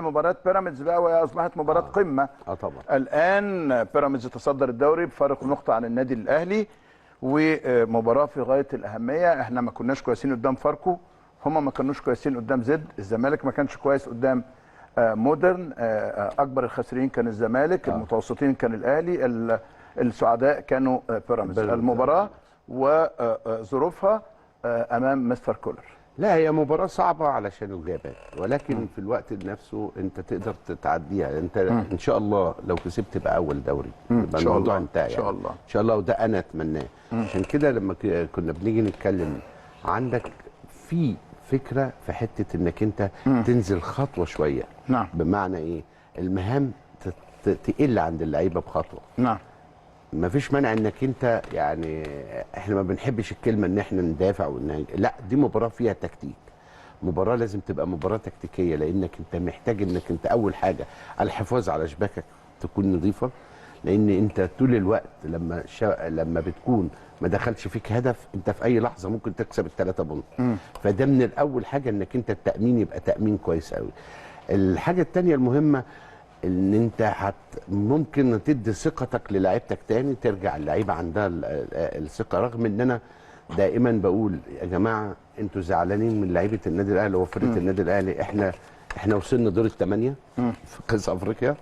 مباراة بيراميدز بقى، وهي اصبحت مباراة قمة. طبعا. الان بيراميدز يتصدر الدوري بفارق نقطة عن النادي الاهلي، ومباراة في غاية الأهمية. احنا ما كناش كويسين قدام فاركو، هم ما كانوش كويسين قدام زد. الزمالك ما كانش كويس قدام مودرن. اكبر الخاسرين كان الزمالك، المتوسطين كان الاهلي، السعداء كانوا بيراميدز. المباراة وظروفها امام مستر كولر. لا، هي مباراة صعبة علشان الغيابات، ولكن في الوقت نفسه انت تقدر تعديها. انت ان شاء الله لو كسبت تبقى اول دوري، يبقى الموضوع انتهى. ان شاء الله، ان شاء الله، وده انا اتمناه. عشان كده لما كنا بنيجي نتكلم، عندك في فكرة في حتة انك انت تنزل خطوة شوية. نعم. بمعنى ايه؟ المهام تقل عند اللعيبة بخطوة. نعم. ما فيش مانع انك انت، يعني احنا ما بنحبش الكلمه ان احنا ندافع لا، دي مباراه فيها تكتيك. مباراه لازم تبقى مباراه تكتيكيه، لانك انت محتاج انك انت اول حاجه الحفاظ على شباكك تكون نظيفه، لان انت طول الوقت لما بتكون ما دخلش فيك هدف، انت في اي لحظه ممكن تكسب الثلاثه بونت. فده من الاول حاجه انك انت التامين يبقى تامين كويس قوي. الحاجه الثانيه المهمه ان انت ممكن تدي ثقتك للاعيبتك تاني، ترجع اللعيبه عندها الثقه. رغم ان انا دائما بقول يا جماعه انتوا زعلانين من لعيبه النادي الاهلي وفرقه النادي الاهلي. احنا وصلنا دور الثمانيه في كاس افريقيا،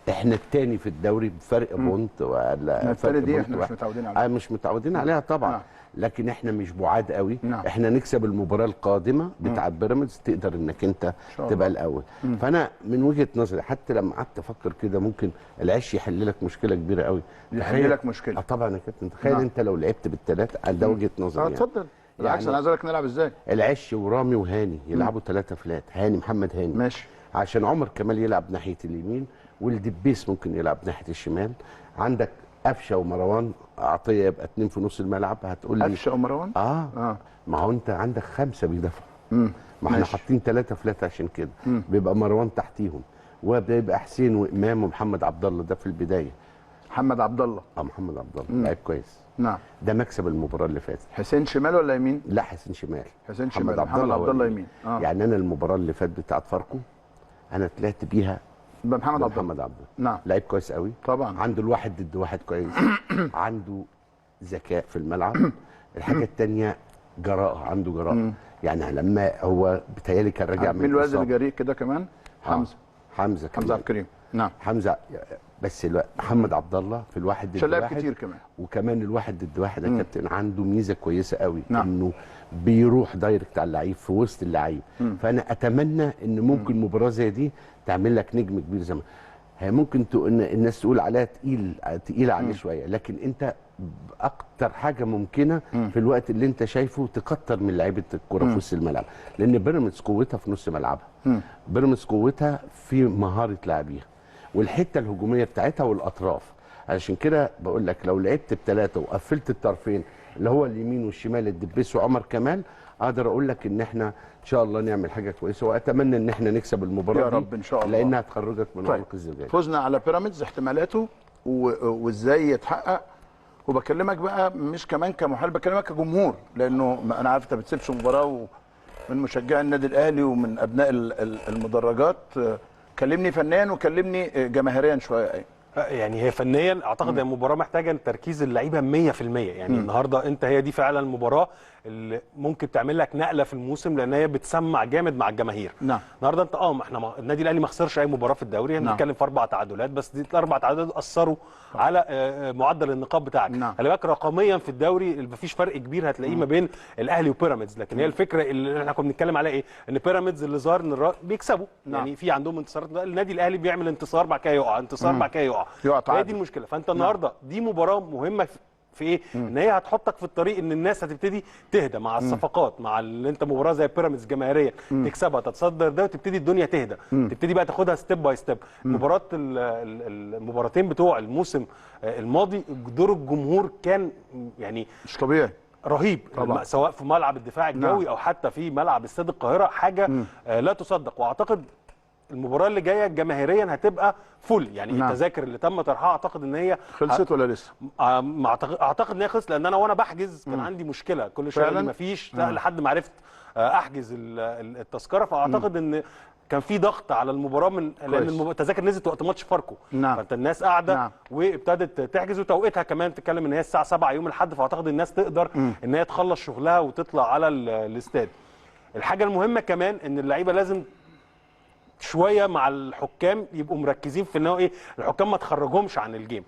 احنا الثاني في الدوري بفرق بونت ولا فرق دي احنا مش متعودين عليها. مش متعودين عليها طبعا. لكن احنا مش بعاد قوي. احنا نكسب المباراه القادمه بتاعه بيراميدز، تقدر انك انت تبقى الاول. فانا من وجهه نظري، حتى لما قعدت افكر كده، ممكن العش يحل لك مشكله كبيره قوي. يحل لك مشكله؟ طبعا يا كابتن. تخيل انت لو لعبت بالثلاثه، ده وجهه نظري. اتفضل. بالعكس، انا عايز اقول لك نلعب ازاي. العش ورامي وهاني يلعبوا 3 فلات. هاني، محمد هاني، ماشي، عشان عمر كمال يلعب ناحيه اليمين، والدبيس ممكن يلعب ناحيه الشمال. عندك قفشه ومروان عطيه يبقى 2 في نص الملعب. هتقول لي قفشه ومروان؟ ما هو انت عندك 5 بيدافعوا. ما احنا حاطين 3 فلات عشان كده. بيبقى مروان تحتيهم، وبيبقى حسين وامام ومحمد عبد الله. ده في البدايه. محمد عبد الله. محمد عبد الله لعيب كويس. نعم. ده مكسب المباراه اللي فاتت. حسين شمال ولا يمين؟ لا، حسين شمال. حسين شمال، محمد عبد الله يمين. يعني انا المباراه اللي فاتت بتاعت فاركو، انا طلعت بيها محمد عبد الله. نعم. لعيب كويس قوي طبعا. عنده الواحد ضد واحد كويس. عنده ذكاء في الملعب. الحاجه الثانيه جراءه، عنده جراءه. يعني لما هو بيتهيألي كان راجع من الوزن الجريء كده كمان. حمزه عبد الكريم. نعم. حمزه. بس محمد عبد الله في الواحد ضد واحد كتير كمان. وكمان الواحد ضد واحد يا كابتن عنده ميزه كويسه قوي. نعم. انه بيروح دايركت على اللعيب في وسط اللعيب. فانا اتمنى ان ممكن مباراه زي دي تعمل لك نجم كبير. زي ما هي ممكن الناس تقول عليها تقيله عليه شويه، لكن انت اكتر حاجه ممكنه في الوقت اللي انت شايفه تكتر من لعيبه الكوره في وسط الملعب، لان بيراميدز قوتها في نص ملعبها. بيراميدز قوتها في مهاره لاعبيها والحته الهجوميه بتاعتها والاطراف. علشان كده بقول لك لو لعبت ب3 وقفلت الطرفين اللي هو اليمين والشمال، الدبيس وعمر كمال، اقدر اقول لك ان احنا ان شاء الله نعمل حاجه كويسه، واتمنى ان احنا نكسب المباراه يا رب ان شاء الله، لانها هتخرجك من عنق الزجاج. فوزنا على بيراميدز، احتمالاته وازاي يتحقق. وبكلمك بقى مش كمان كمحلل، بكلمك كجمهور، لانه انا عارف انت ما بتسيبش مباراه، من مشجعي النادي الاهلي ومن ابناء المدرجات. كلمني فنيا وكلمني جماهيريا شويه. يعني هي فنيا اعتقد هي المباراه محتاجه تركيز اللعيبه 100%. يعني النهارده انت هي دي فعلا المباراه اللي ممكن تعمل لك نقله في الموسم، لان هي بتسمع جامد مع الجماهير. نعم. النهارده انت احنا النادي الاهلي ما خسرش اي مباراه في الدوري. احنا بنتكلم في 4 تعادلات بس، دي ال4 تعادلات اثروا على معدل النقاط بتاعك. خلي بالك رقميا في الدوري مفيش فرق كبير هتلاقيه ما بين الاهلي وبيراميدز، لكن هي الفكره اللي احنا كنا بنتكلم عليها ايه؟ ان بيراميدز اللي ظهر ان بيكسبوا. يعني في عندهم انتصارات، النادي الاهلي بيعمل انتصار بعد كده يقع، انتصار بعد كده يقع. هي دي المشكله. فانت النهارده دي مباراه مهمه في ايه؟ ان هي هتحطك في الطريق ان الناس هتبتدي تهدى مع الصفقات، مع اللي انت مباراه زي بيراميدز جماهيريا تكسبها تتصدر ده، وتبتدي الدنيا تهدى. تبتدي بقى تاخدها ستيب باي ستيب. المباراتين بتوع الموسم الماضي دور الجمهور كان يعني مش طبيعي، رهيب طبعا. سواء في ملعب الدفاع الجوي او حتى في ملعب استاد القاهره، حاجه لا تصدق. واعتقد المباراه اللي جايه جماهيريا هتبقى فل. يعني التذاكر اللي تم طرحها اعتقد ان هي خلصت ولا لسه؟ اعتقد ان هي خلصت، لان انا وانا بحجز كان عندي مشكله كل شويه ما فيش لحد ما عرفت احجز التذكره. فاعتقد ان كان في ضغط على المباراه لان التذاكر نزلت وقت ماتش فاركو. نعم. فانت الناس قاعده وابتدت تحجز، وتوقيتها كمان بتتكلم ان هي الساعه 7 يوم الاحد، فاعتقد الناس تقدر ان هي تخلص شغلها وتطلع على الاستاد. الحاجه المهمه كمان ان اللعيبه لازم شويه مع الحكام يبقوا مركزين في ان هو الحكام ما تخرجهمش عن الجيم.